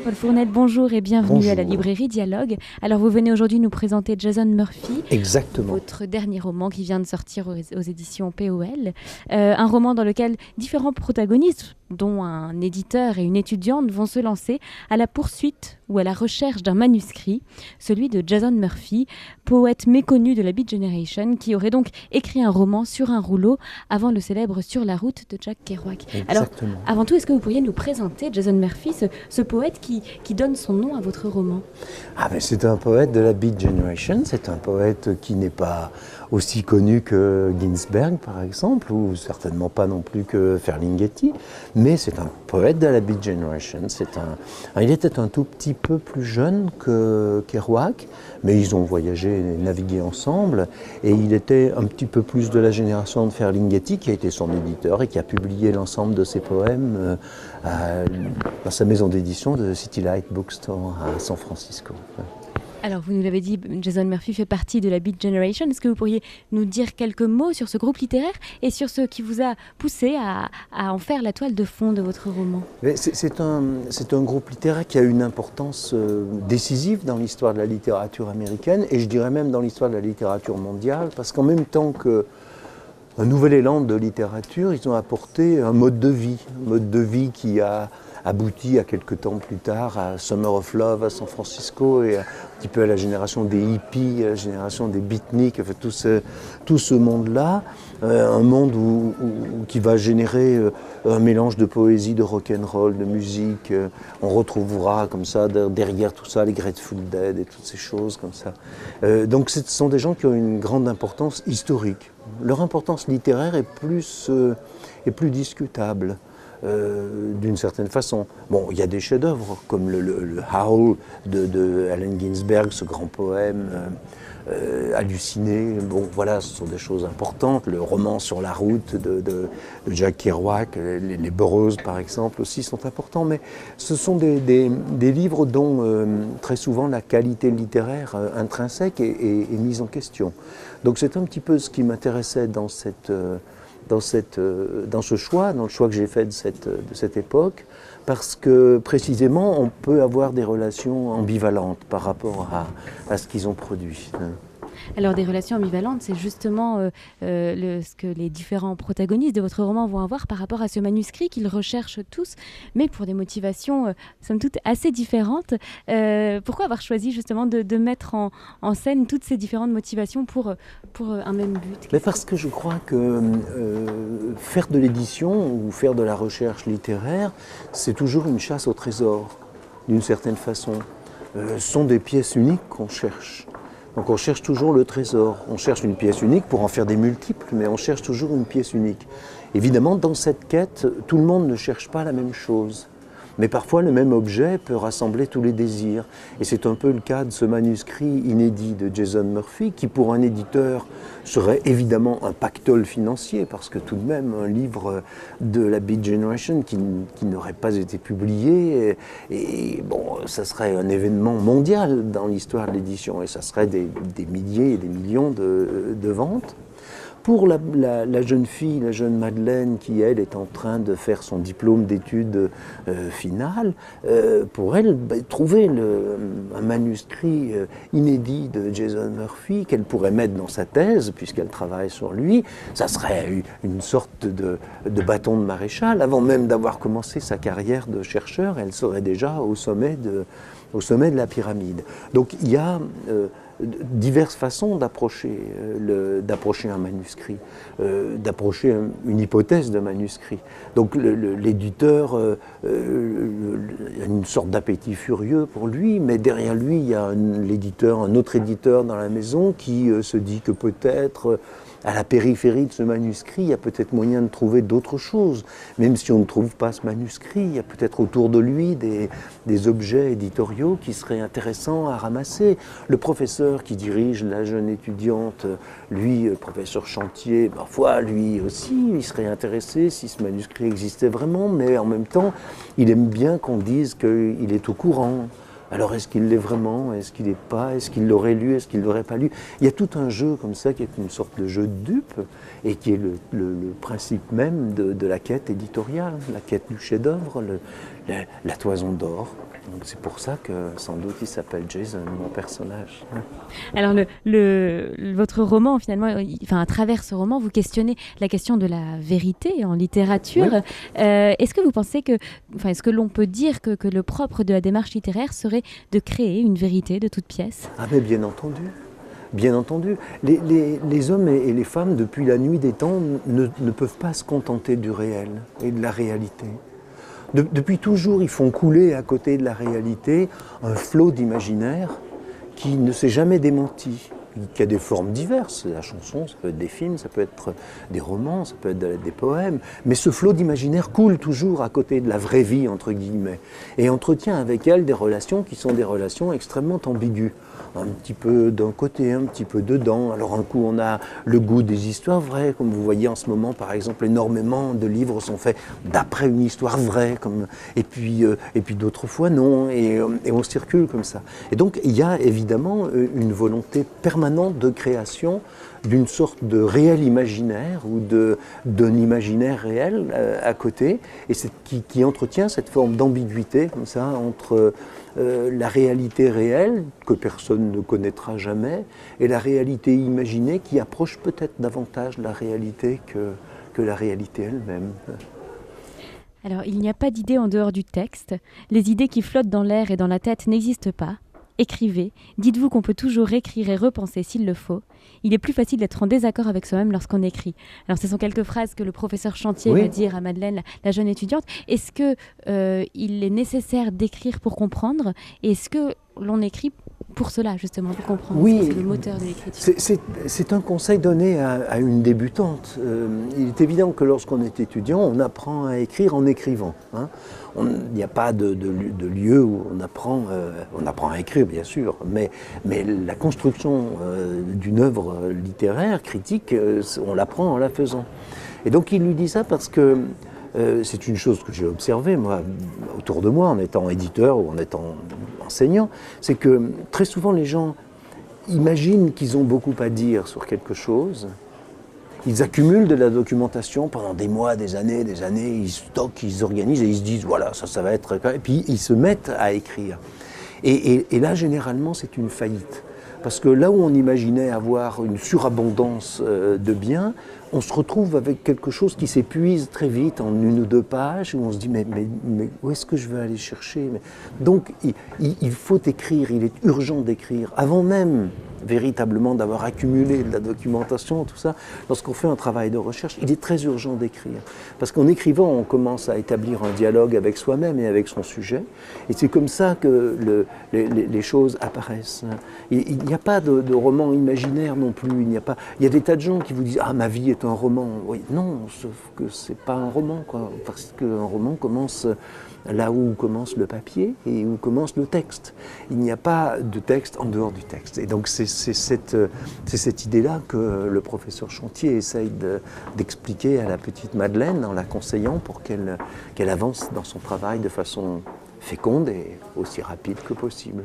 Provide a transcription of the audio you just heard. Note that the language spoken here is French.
Paul Fournel, bonjour et bienvenue Bonjour. à la librairie Dialogue. Alors vous venez aujourd'hui nous présenter Jason Murphy, Exactement. votre dernier roman qui vient de sortir aux éditions POL. Un roman dans lequel différents protagonistes, dont un éditeur et une étudiante, vont se lancer à la poursuite ou à la recherche d'un manuscrit, celui de Jason Murphy, poète méconnu de la Beat Generation, qui aurait donc écrit un roman sur un rouleau avant le célèbre Sur la route de Jack Kerouac. Alors, Exactement. avant tout, est-ce que vous pourriez nous présenter Jason Murphy, ce poète qui donne son nom à votre roman? C'est un poète de la Beat Generation, c'est un poète qui n'est pas aussi connu que Ginsberg par exemple, ou certainement pas non plus que Ferlinghetti, mais c'est un poète de la Beat Generation. Il était un tout petit peu plus jeune que Kerouac, mais ils ont voyagé et navigué ensemble, et il était un petit peu plus de la génération de Ferlinghetti, qui a été son éditeur et qui a publié l'ensemble de ses poèmes dans sa maison d'édition de City Light Bookstore à San Francisco. Alors, vous nous l'avez dit, Jason Murphy fait partie de la Beat Generation. Est-ce que vous pourriez nous dire quelques mots sur ce groupe littéraire et sur ce qui vous a poussé à en faire la toile de fond de votre roman? C'est un groupe littéraire qui a une importance décisive dans l'histoire de la littérature américaine, et je dirais même dans l'histoire de la littérature mondiale, parce qu'en même temps qu'un nouvel élan de littérature, ils ont apporté un mode de vie qui a abouti à quelques temps plus tard à Summer of Love à San Francisco et un petit peu à la génération des hippies, à la génération des beatniks, enfin, tout ce monde-là, un monde qui va générer un mélange de poésie, de rock'n'roll, de musique. On retrouvera comme ça derrière tout ça les Grateful Dead et toutes ces choses comme ça. Donc ce sont des gens qui ont une grande importance historique. Leur importance littéraire est plus discutable. D'une certaine façon. Bon, il y a des chefs-d'œuvre comme le Howl de Allen Ginsberg, ce grand poème halluciné. Bon, voilà, ce sont des choses importantes. Le roman Sur la route de Jack Kerouac, les Burroughs par exemple aussi sont importants, mais ce sont des livres dont très souvent la qualité littéraire intrinsèque est mise en question. Donc c'est un petit peu ce qui m'intéressait dans ce choix, dans le choix que j'ai fait de cette époque, parce que précisément on peut avoir des relations ambivalentes par rapport à ce qu'ils ont produit. Alors, des relations ambivalentes, c'est justement ce que les différents protagonistes de votre roman vont avoir par rapport à ce manuscrit qu'ils recherchent tous, mais pour des motivations, somme toute, assez différentes. Pourquoi avoir choisi justement de mettre en scène toutes ces différentes motivations pour un même but? Mais parce que je crois que faire de l'édition ou faire de la recherche littéraire, c'est toujours une chasse au trésor, d'une certaine façon. Ce sont des pièces uniques qu'on cherche. Donc on cherche toujours le trésor. On cherche une pièce unique pour en faire des multiples, mais on cherche toujours une pièce unique. Évidemment, dans cette quête, tout le monde ne cherche pas la même chose. Mais parfois, le même objet peut rassembler tous les désirs. Et c'est un peu le cas de ce manuscrit inédit de Jason Murphy, qui pour un éditeur serait évidemment un pactole financier, parce que tout de même, un livre de la Beat Generation qui n'aurait pas été publié, et bon, ça serait un événement mondial dans l'histoire de l'édition, et ça serait des milliers et des millions de ventes. Pour la jeune fille, la jeune Madeleine, qui elle est en train de faire son diplôme d'études finales, pour elle, trouver un manuscrit inédit de Jason Murphy qu'elle pourrait mettre dans sa thèse, puisqu'elle travaille sur lui, ça serait une sorte de bâton de maréchal. Avant même d'avoir commencé sa carrière de chercheur, elle serait déjà au sommet de la pyramide. Donc il y a diverses façons d'approcher un manuscrit, d'approcher une hypothèse de manuscrit. Donc l'éditeur a une sorte d'appétit furieux pour lui, mais derrière lui, il y a un autre éditeur dans la maison qui se dit que peut-être à la périphérie de ce manuscrit, il y a peut-être moyen de trouver d'autres choses. Même si on ne trouve pas ce manuscrit, il y a peut-être autour de lui des objets éditoriaux qui seraient intéressants à ramasser. Le professeur qui dirige la jeune étudiante, lui, professeur Chantier, parfois, lui aussi, il serait intéressé si ce manuscrit existait vraiment, mais en même temps, il aime bien qu'on dise qu'il est au courant. Alors est-ce qu'il l'est vraiment? Est-ce qu'il n'est pas? Est-ce qu'il l'aurait lu? Est-ce qu'il ne l'aurait pas lu? Il y a tout un jeu comme ça qui est une sorte de jeu de dupe et qui est le principe même de la quête éditoriale, la quête du chef-d'œuvre, la toison d'or. Donc c'est pour ça que sans doute il s'appelle Jason, mon personnage. Alors votre roman, finalement, à travers ce roman, vous questionnez la question de la vérité en littérature. Oui. Est-ce que vous pensez est-ce que l'on peut dire que le propre de la démarche littéraire serait de créer une vérité de toute pièce? Ah mais bien entendu. Bien entendu, les hommes et les femmes, depuis la nuit des temps, ne peuvent pas se contenter du réel et de la réalité. Depuis toujours, ils font couler à côté de la réalité un flot d'imaginaire qui ne s'est jamais démenti, qui a des formes diverses. La chanson, ça peut être des films, ça peut être des romans, ça peut être des poèmes, mais ce flot d'imaginaire coule toujours à côté de la vraie vie, entre guillemets, et entretient avec elle des relations qui sont des relations extrêmement ambiguës. Un petit peu d'un côté, un petit peu dedans. Alors un coup on a le goût des histoires vraies, comme vous voyez en ce moment par exemple, énormément de livres sont faits d'après une histoire vraie, et puis d'autres fois non, et on circule comme ça. Et donc il y a évidemment une volonté permanente de création d'une sorte de réel imaginaire ou d'un imaginaire réel à côté, et qui entretient cette forme d'ambiguïté comme ça entre la réalité réelle, que personne ne connaîtra jamais, et la réalité imaginée qui approche peut-être davantage la réalité que la réalité elle-même. Alors, il n'y a pas d'idée en dehors du texte. Les idées qui flottent dans l'air et dans la tête n'existent pas. Écrivez, dites-vous qu'on peut toujours écrire et repenser s'il le faut. Il est plus facile d'être en désaccord avec soi-même lorsqu'on écrit. Alors ce sont quelques phrases que le professeur Chantier va dire à Madeleine, la jeune étudiante. Est-ce qu'il est nécessaire d'écrire pour comprendre? Est-ce que l'on écrit pour cela, justement, pour comprendre? Oui, c'est le moteur de l'écriture. C'est un conseil donné à une débutante. Il est évident que lorsqu'on est étudiant, on apprend à écrire en écrivant. Il n'y a pas de lieu où on apprend à écrire, bien sûr, mais la construction d'une œuvre littéraire, critique, on l'apprend en la faisant. Et donc il lui dit ça parce que c'est une chose que j'ai observée, moi, autour de moi, en étant éditeur ou en étant enseignant, c'est que très souvent les gens imaginent qu'ils ont beaucoup à dire sur quelque chose. Ils accumulent de la documentation pendant des mois, des années, ils stockent, ils organisent et ils se disent voilà, ça va être... Et puis ils se mettent à écrire. Et là, généralement, c'est une faillite. Parce que là où on imaginait avoir une surabondance de biens, on se retrouve avec quelque chose qui s'épuise très vite en 1 ou 2 pages, où on se dit mais où est-ce que je vais aller chercher? Donc il faut écrire, il est urgent d'écrire, avant même véritablement d'avoir accumulé de la documentation, tout ça. Lorsqu'on fait un travail de recherche, il est très urgent d'écrire. Parce qu'en écrivant, on commence à établir un dialogue avec soi-même et avec son sujet. Et c'est comme ça que les choses apparaissent. Il n'y a pas de roman imaginaire non plus. Il y a des tas de gens qui vous disent « Ah, ma vie est un roman ». Oui, non, sauf que c'est pas un roman, quoi. Parce qu'un roman commence là où commence le papier et où commence le texte. Il n'y a pas de texte en dehors du texte. Et donc c'est cette idée-là que le professeur Chantier essaye d'expliquer à la petite Madeleine en la conseillant pour qu'elle avance dans son travail de façon féconde et aussi rapide que possible.